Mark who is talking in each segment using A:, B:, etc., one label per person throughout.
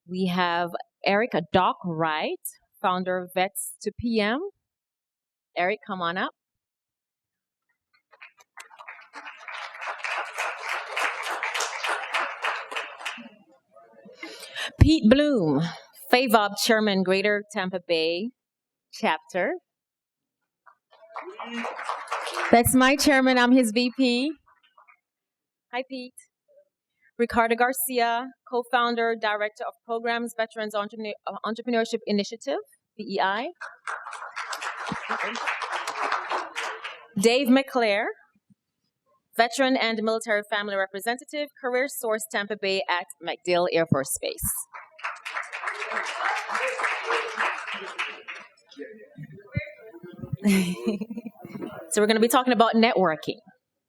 A: We have Eric Doc Wright, founder of Vets to PM. Eric, come on up. Pete Bloom, FAVOB Chairman, Greater Tampa Bay Chapter. That's my chairman. I'm his VP. Hi, Pete. Ricardo Garcia, co-founder, director of Programs Veterans Entrepreneurship Initiative, VEI. Dave McClare, veteran and military family representative, Career Source Tampa Bay at MacDill Air Force Base. So we're going to be talking about networking.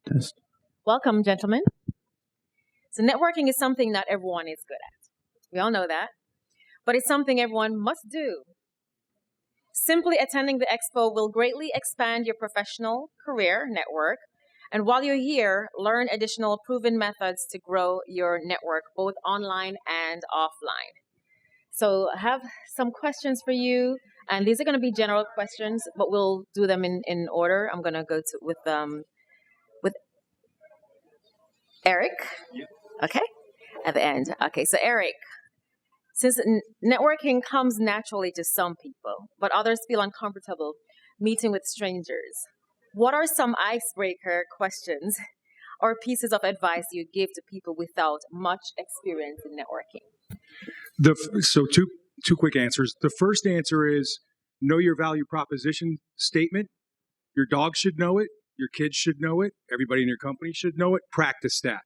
B: Test.
A: Welcome, gentlemen. So networking is something not everyone is good at. We all know that. But it's something everyone must do. Simply attending the expo will greatly expand your professional career network. And while you're here, learn additional proven methods to grow your network, both online and offline. So I have some questions for you. And these are going to be general questions, but we'll do them in order. I'm going to go with Eric. Okay, at the end. Okay, so Eric, since networking comes naturally to some people, but others feel uncomfortable meeting with strangers, what are some icebreaker questions or pieces of advice you give to people without much experience in networking?
B: So two quick answers. The first answer is know your value proposition statement. Your dog should know it. Your kids should know it. Everybody in your company should know it. Practice that.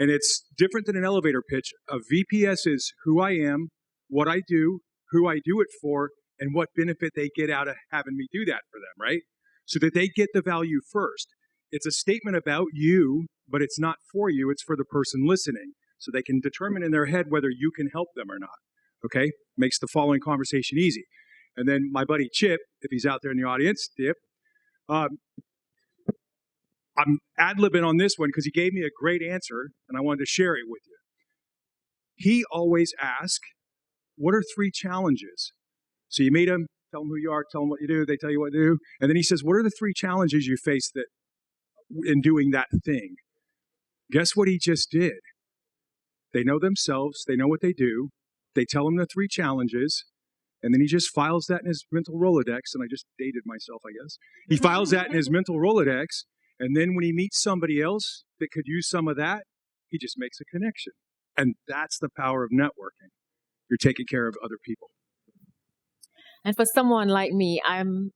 B: And it's different than an elevator pitch. A VPS is who I am, what I do, who I do it for, and what benefit they get out of having me do that for them, right? So that they get the value first. It's a statement about you, but it's not for you. It's for the person listening. So they can determine in their head whether you can help them or not. Okay? Makes the following conversation easy. And then my buddy Chip, if he's out there in the audience, Chip, I'm ad-libbing on this one because he gave me a great answer, and I wanted to share it with you. He always asks, what are 3 challenges? So you meet him, tell him who you are, tell him what you do, they tell you what to do, and then he says, what are the 3 challenges you face that in doing that thing? Guess what he just did? They know themselves, they know what they do, they tell him the 3 challenges, and then he just files that in his mental Rolodex, and I just dated myself, I guess. He files that in his mental Rolodex, and then when he meets somebody else that could use some of that, he just makes a connection. And that's the power of networking. You're taking care of other people.
A: And for someone like me, I'm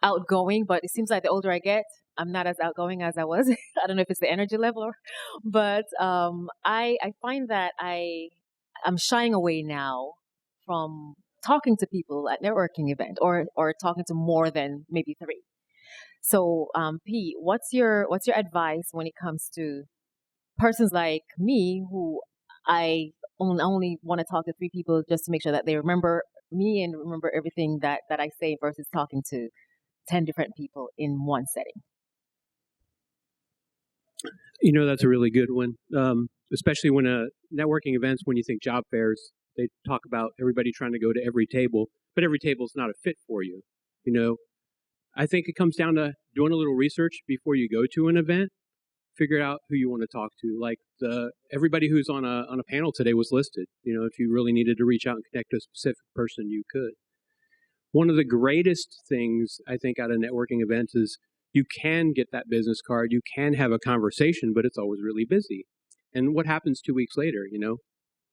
A: outgoing, but it seems like the older I get, I'm not as outgoing as I was. I don't know if it's the energy level, but I find that I'm shying away now from talking to people at networking event or talking to more than maybe 3. So, Pete, what's your advice when it comes to persons like me who I only want to talk to 3 people just to make sure that they remember me and remember everything that I say versus talking to 10 different people in one setting?
C: You know, that's a really good one, especially when networking events, when you think job fairs, they talk about everybody trying to go to every table, but every table is not a fit for you. You know, I think it comes down to doing a little research before you go to an event. Figure out who you want to talk to. Like everybody who's on a panel today was listed. You know, if you really needed to reach out and connect to a specific person, you could. One of the greatest things I think out of networking events is you can get that business card, you can have a conversation, but it's always really busy. And what happens 2 weeks later? You know,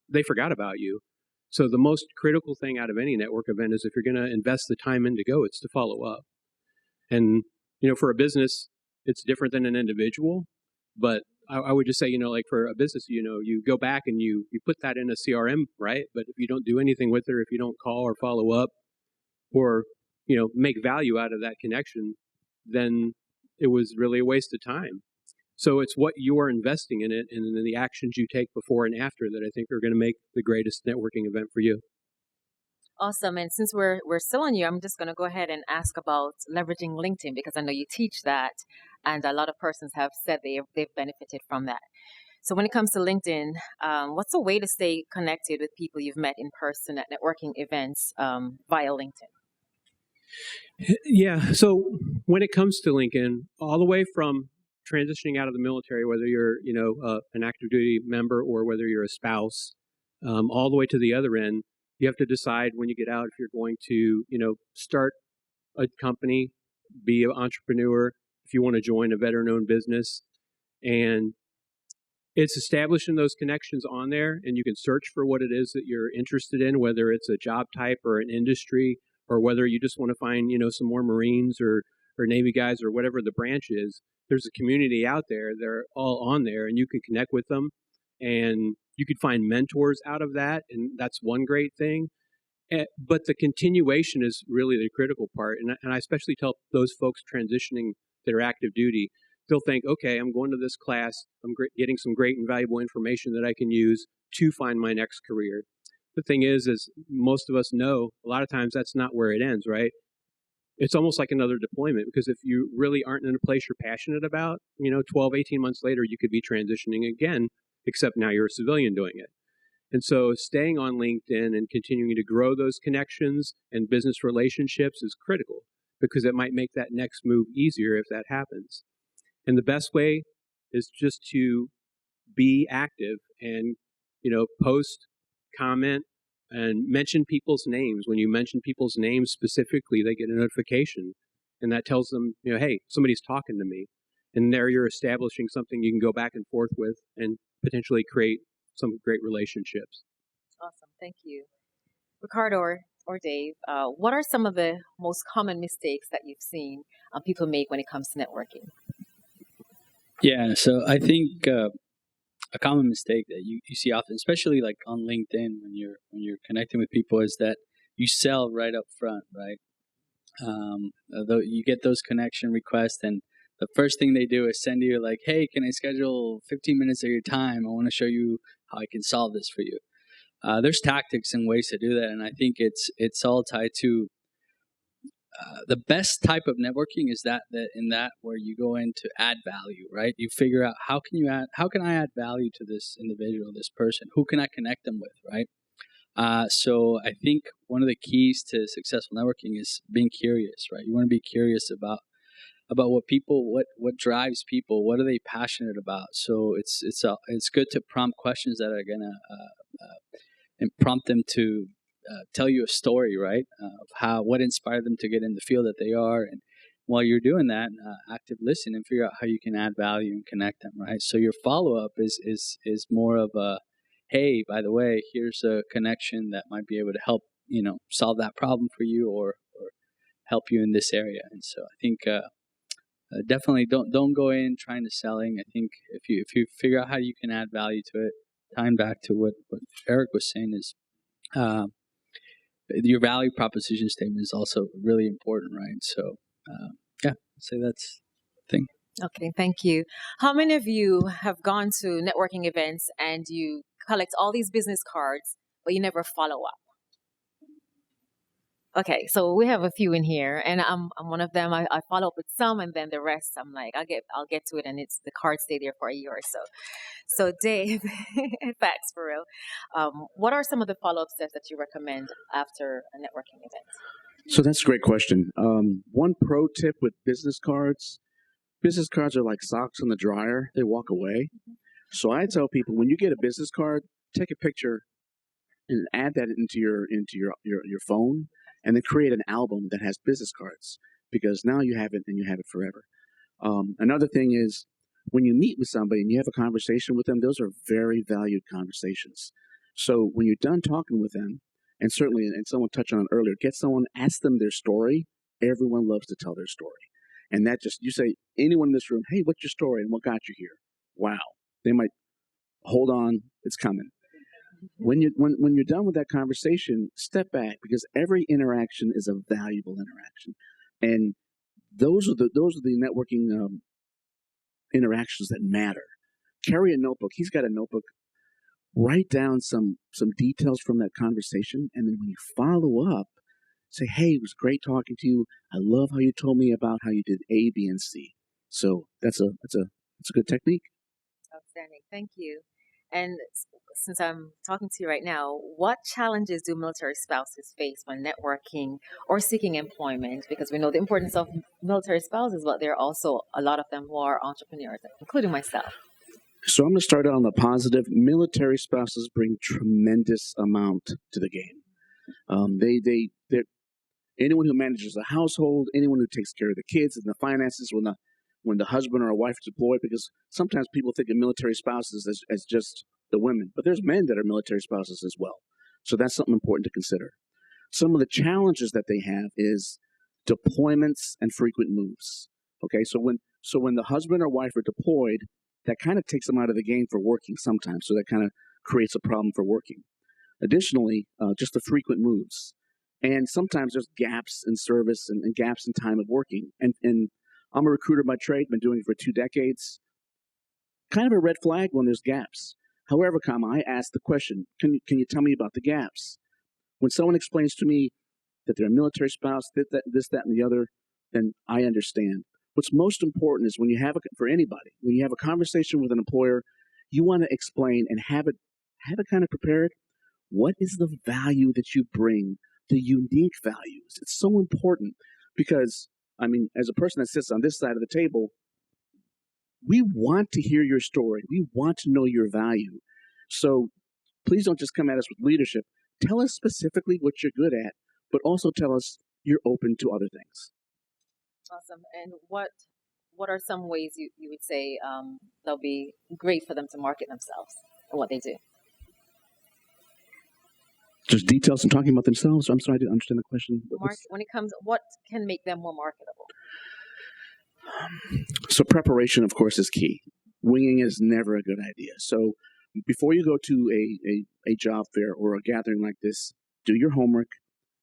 C: they forgot about you. So the most critical thing out of any network event is if you're going to invest the time in to go, it's to follow up. And, you know, for a business, it's different than an individual. But I would just say, you know, like for a business, you know, you go back and you put that in a CRM, right? But if you don't do anything with it, or if you don't call or follow up or, you know, make value out of that connection, then it was really a waste of time. So it's what you're investing in it and then the actions you take before and after that I think are going to make the greatest networking event for you.
A: Awesome. And since we're still on you, I'm just going to go ahead and ask about leveraging LinkedIn because I know you teach that, and a lot of persons have said they've benefited from that. So when it comes to LinkedIn, what's a way to stay connected with people you've met in person at networking events via LinkedIn?
C: Yeah. So when it comes to LinkedIn, all the way from transitioning out of the military, whether you're, an active duty member or whether you're a spouse, all the way to the other end, you have to decide when you get out if you're going to, start a company, be an entrepreneur, if you want to join a veteran-owned business, and it's establishing those connections on there, and you can search for what it is that you're interested in, whether it's a job type or an industry, or whether you just want to find, some more Marines or Navy guys or whatever the branch is. There's a community out there. They're all on there, and you can connect with them, and you could find mentors out of that, and that's one great thing. But the continuation is really the critical part, and I especially tell those folks transitioning that are active duty. They'll think, okay, I'm going to this class. I'm getting some great and valuable information that I can use to find my next career. The thing is most of us know a lot of times that's not where it ends, right? It's almost like another deployment, because if you really aren't in a place you're passionate about, 12, 18 months later, you could be transitioning again, except now you're a civilian doing it. And so staying on LinkedIn and continuing to grow those connections and business relationships is critical, because it might make that next move easier if that happens. And the best way is just to be active and, post, comment, and mention people's names. When you mention people's names specifically, they get a notification, and that tells them, hey, somebody's talking to me. And there you're establishing something you can go back and forth with and potentially create some great relationships.
A: Awesome. Thank you. Ricardo or Dave, what are some of the most common mistakes that you've seen people make when it comes to networking?
D: Yeah, so I think a common mistake that you see often, especially like on LinkedIn when you're connecting with people, is that you sell right up front, right? Though you get those connection requests, and the first thing they do is send you like, "Hey, can I schedule 15 minutes of your time? I want to show you how I can solve this for you." There's tactics and ways to do that, and I think it's all tied to the best type of networking is that where you go in to add value, right? You figure out how can I add value to this individual, this person, who can I connect them with, right? So I think one of the keys to successful networking is being curious, right? You want to be curious about what drives people, what are they passionate about. So it's good to prompt questions that are gonna and prompt them to tell you a story, right? Of what inspired them to get in the field that they are, and while you're doing that, active listen and figure out how you can add value and connect them, right? So your follow up is more of a, hey, by the way, here's a connection that might be able to help solve that problem for you, or help you in this area. And so I think definitely don't go in trying to selling. I think if you figure out how you can add value to it, tying back to what Eric was saying is. Your value proposition statement is also really important, right? So, yeah, I'd say that's the thing.
A: Okay, thank you. How many of you have gone to networking events and you collect all these business cards, but you never follow up? Okay, so we have a few in here, and I'm one of them. I follow up with some, and then the rest I'm like I'll get to it, and it's the cards stay there for a year or so. So Dave, facts for real. What are some of the follow up steps that you recommend after a networking event?
E: So that's a great question. One pro tip with business cards are like socks in the dryer; they walk away. So I tell people, when you get a business card, take a picture and add that into your phone, and then create an album that has business cards, because now you have it and you have it forever. Another thing is, when you meet with somebody and you have a conversation with them, those are very valued conversations. So when you're done talking with them, and certainly, and someone touched on it earlier, ask them their story. Everyone loves to tell their story. And you say, anyone in this room, hey, what's your story and what got you here? Wow. They might, hold on, it's coming. When you're done with that conversation, step back, because every interaction is a valuable interaction, and those are the networking interactions that matter. Carry a notebook. He's got a notebook. Write down some details from that conversation, and then when you follow up, say, "Hey, it was great talking to you. I love how you told me about how you did A, B, and C." So that's a good technique.
A: Outstanding. Thank you. And since I'm talking to you right now, what challenges do military spouses face when networking or seeking employment? Because we know the importance of military spouses, but there are also a lot of them who are entrepreneurs, including myself.
E: So I'm going to start out on the positive. Military spouses bring tremendous amount to the game. They're anyone who manages a household, anyone who takes care of the kids and the finances when the husband or a wife is deployed, because sometimes people think of military spouses as just the women, but there's men that are military spouses as well. So that's something important to consider. Some of the challenges that they have is deployments and frequent moves. Okay, so when the husband or wife are deployed, that kind of takes them out of the game for working sometimes. So that kind of creates a problem for working. Additionally, just the frequent moves. And sometimes there's gaps in service and gaps in time of working. And I'm a recruiter by trade, been doing it for 2 decades. Kind of a red flag when there's gaps. However, I ask the question, can you tell me about the gaps? When someone explains to me that they're a military spouse, this, that, and the other, then I understand. What's most important is when you have for anybody, when you have a conversation with an employer, you want to explain and have it kind of prepared. What is the value that you bring? The unique values. It's so important because, I mean, as a person that sits on this side of the table, we want to hear your story. We want to know your value. So please don't just come at us with leadership. Tell us specifically what you're good at, but also tell us you're open to other things.
A: Awesome. And what are some ways you would say they'll be great for them to market themselves and what they do?
E: Just details and talking about themselves. I'm sorry, I didn't understand the question.
A: When it comes, what can make them more marketable?
E: So preparation, of course, is key. Winging is never a good idea. So before you go to a job fair or a gathering like this, do your homework,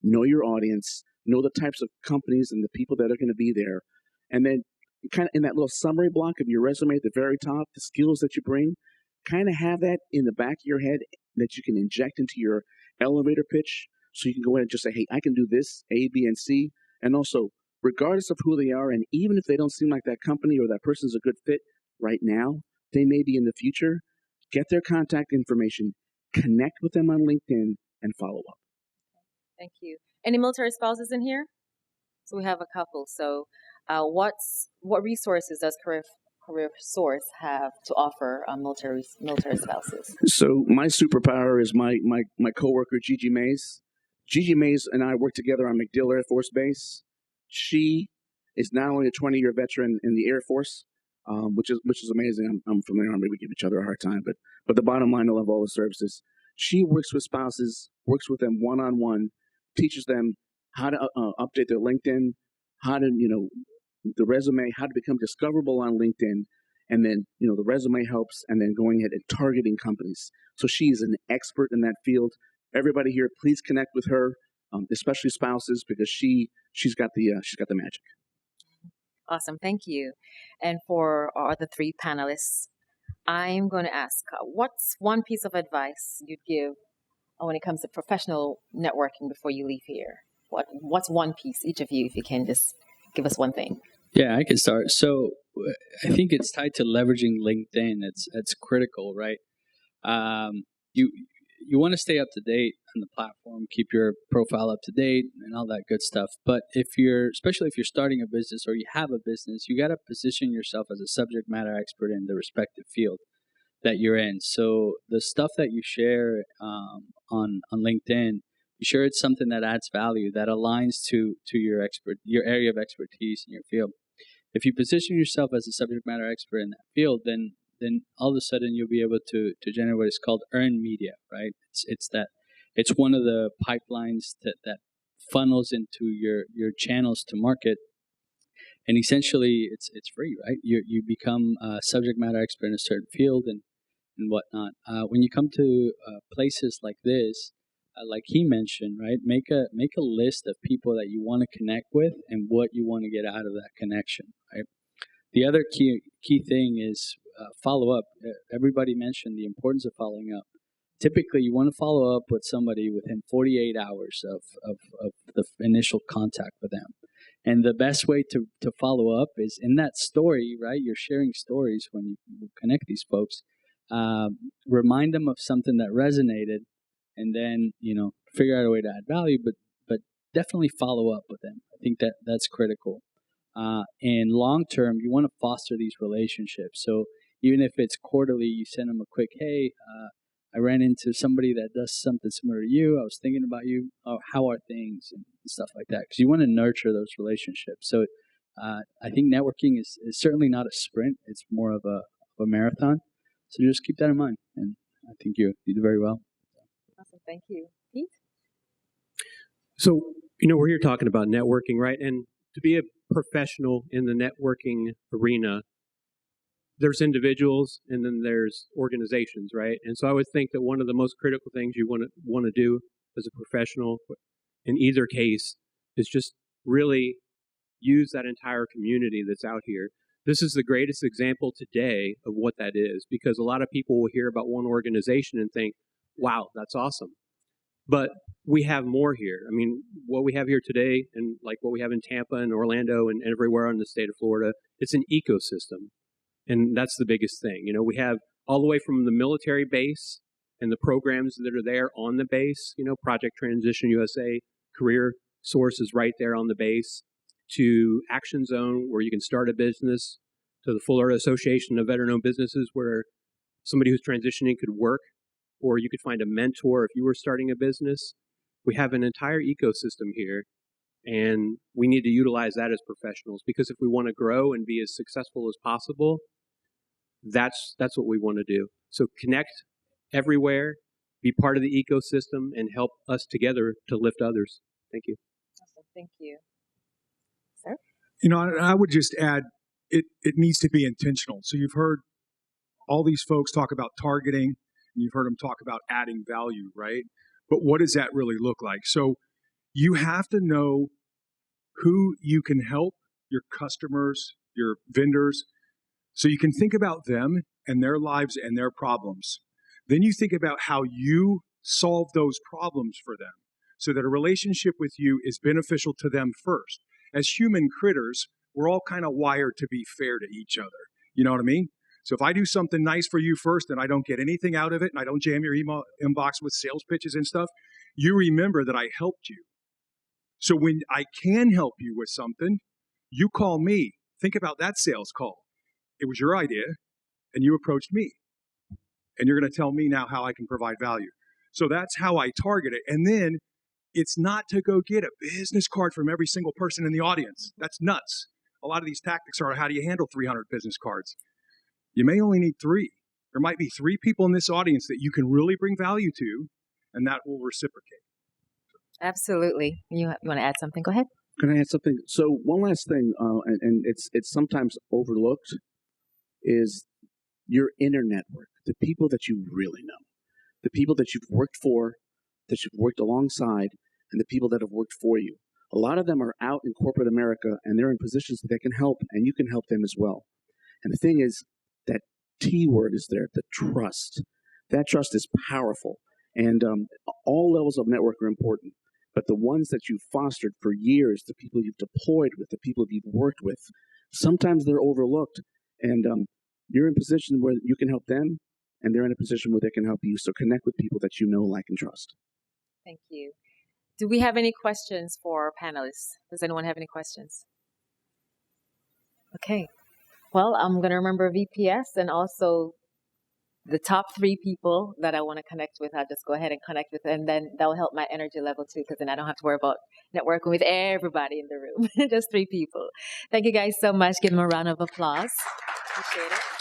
E: know your audience, know the types of companies and the people that are going to be there, and then kind of in that little summary block of your resume at the very top, the skills that you bring, kind of have that in the back of your head that you can inject into your elevator pitch, so you can go ahead and just say, hey, I can do this, A, B, and C. And also, regardless of who they are, and even if they don't seem like that company or that person's a good fit right now, they may be in the future, get their contact information, connect with them on LinkedIn, and follow up.
A: Thank you. Any military spouses in here? So we have a couple. So what resources does Career Source have to offer military spouses?
E: So my superpower is my coworker, Gigi Mays. Gigi Mays and I work together on MacDill Air Force Base. She is not only a 20-year veteran in the Air Force, which is amazing. I'm from the Army. We give each other a hard time, but the bottom line, I love all the services. She works with spouses, works with them one-on-one, teaches them how to update their LinkedIn, how to, the resume, how to become discoverable on LinkedIn, and then, the resume helps, and then going ahead and targeting companies. So she's an expert in that field. Everybody here, please connect with her, especially spouses, because she's got the magic.
A: Awesome, thank you. And for our other 3 panelists, I'm going to ask, what's one piece of advice you'd give when it comes to professional networking before you leave here? What's one piece, each of you, if you can just give us one thing?
D: Yeah, I can start. So I think it's tied to leveraging LinkedIn. It's critical, right? You want to stay up to date on the platform, keep your profile up to date and all that good stuff. But especially if you're starting a business or you have a business, you got to position yourself as a subject matter expert in the respective field that you're in. So the stuff that you share on LinkedIn, be sure it's something that adds value, that aligns to your area of expertise in your field. If you position yourself as a subject matter expert in that field, then all of a sudden you'll be able to generate what is called earned media, right? It's one of the pipelines that funnels into your channels to market, and essentially it's free, right? You become a subject matter expert in a certain field and whatnot. When you come to places like this, like he mentioned, right? Make a list of people that you want to connect with and what you want to get out of that connection, right? The other key thing is follow up. Everybody mentioned the importance of following up. Typically, you want to follow up with somebody within 48 hours of the initial contact with them. And the best way to follow up is in that story, right? You're sharing stories when you connect these folks. remind them of something that resonated, and then figure out a way to add value, but definitely follow up with them. I think that's critical. And long term, you want to foster these relationships. So even if it's quarterly, you send them a quick, hey, I ran into somebody that does something similar to you. I was thinking about you. How are things and stuff like that? Because you want to nurture those relationships. So I think networking is certainly not a sprint. It's more of a marathon. So just keep that in mind. And I think you do very well.
A: Awesome. Thank you. Pete?
C: So, we're here talking about networking, right? And to be a professional in the networking arena, there's individuals and then there's organizations, right? And so I would think that one of the most critical things you want to do as a professional in either case is just really use that entire community that's out here. This is the greatest example today of what that is, because a lot of people will hear about one organization and think, wow, that's awesome. But we have more here. I mean, what we have here today and like what we have in Tampa and Orlando and everywhere in the state of Florida, it's an ecosystem. And that's the biggest thing. We have all the way from the military base and the programs that are there on the base, Project Transition USA, Career Source is right there on the base, to Action Zone, where you can start a business, to the Florida Association of Veteran-Owned Businesses, where somebody who's transitioning could work, or you could find a mentor if you were starting a business. We have an entire ecosystem here, and we need to utilize that as professionals, because if we want to grow and be as successful as possible, that's what we want to do. So connect everywhere, be part of the ecosystem, and help us together to lift others. Thank you.
A: Awesome. Thank you. Sir?
B: I would just add, it needs to be intentional. So you've heard all these folks talk about targeting, and you've heard them talk about adding value, right? But what does that really look like? So you have to know who you can help, your customers, your vendors, so you can think about them and their lives and their problems. Then you think about how you solve those problems for them so that a relationship with you is beneficial to them first. As human critters, we're all kind of wired to be fair to each other. You know what I mean? So if I do something nice for you first and I don't get anything out of it and I don't jam your email inbox with sales pitches and stuff, you remember that I helped you. So when I can help you with something, you call me. Think about that sales call. It was your idea, and you approached me. And you're going to tell me now how I can provide value. So that's how I target it. And then it's not to go get a business card from every single person in the audience. That's nuts. A lot of these tactics are, how do you handle 300 business cards? You may only need 3. There might be 3 people in this audience that you can really bring value to, and that will reciprocate.
A: Absolutely. You want to add something? Go ahead.
E: Can I add something? So one last thing, and it's sometimes overlooked, is your inner network, the people that you really know, the people that you've worked for, that you've worked alongside, and the people that have worked for you. A lot of them are out in corporate America, and they're in positions that they can help, and you can help them as well. And the thing is, that T word is there, the trust. That trust is powerful, and all levels of network are important. But the ones that you've fostered for years, the people you've deployed with, the people you've worked with, sometimes they're overlooked. And you're in a position where you can help them, and they're in a position where they can help you. So connect with people that you know, like, and trust.
A: Thank you. Do we have any questions for our panelists? Does anyone have any questions? Okay. Well, I'm going to remember VPS and also the top 3 people that I want to connect with. I'll just go ahead and connect with, and then that will help my energy level too, because then I don't have to worry about networking with everybody in the room. Just 3 people. Thank you guys so much. Give them a round of applause. Appreciate it.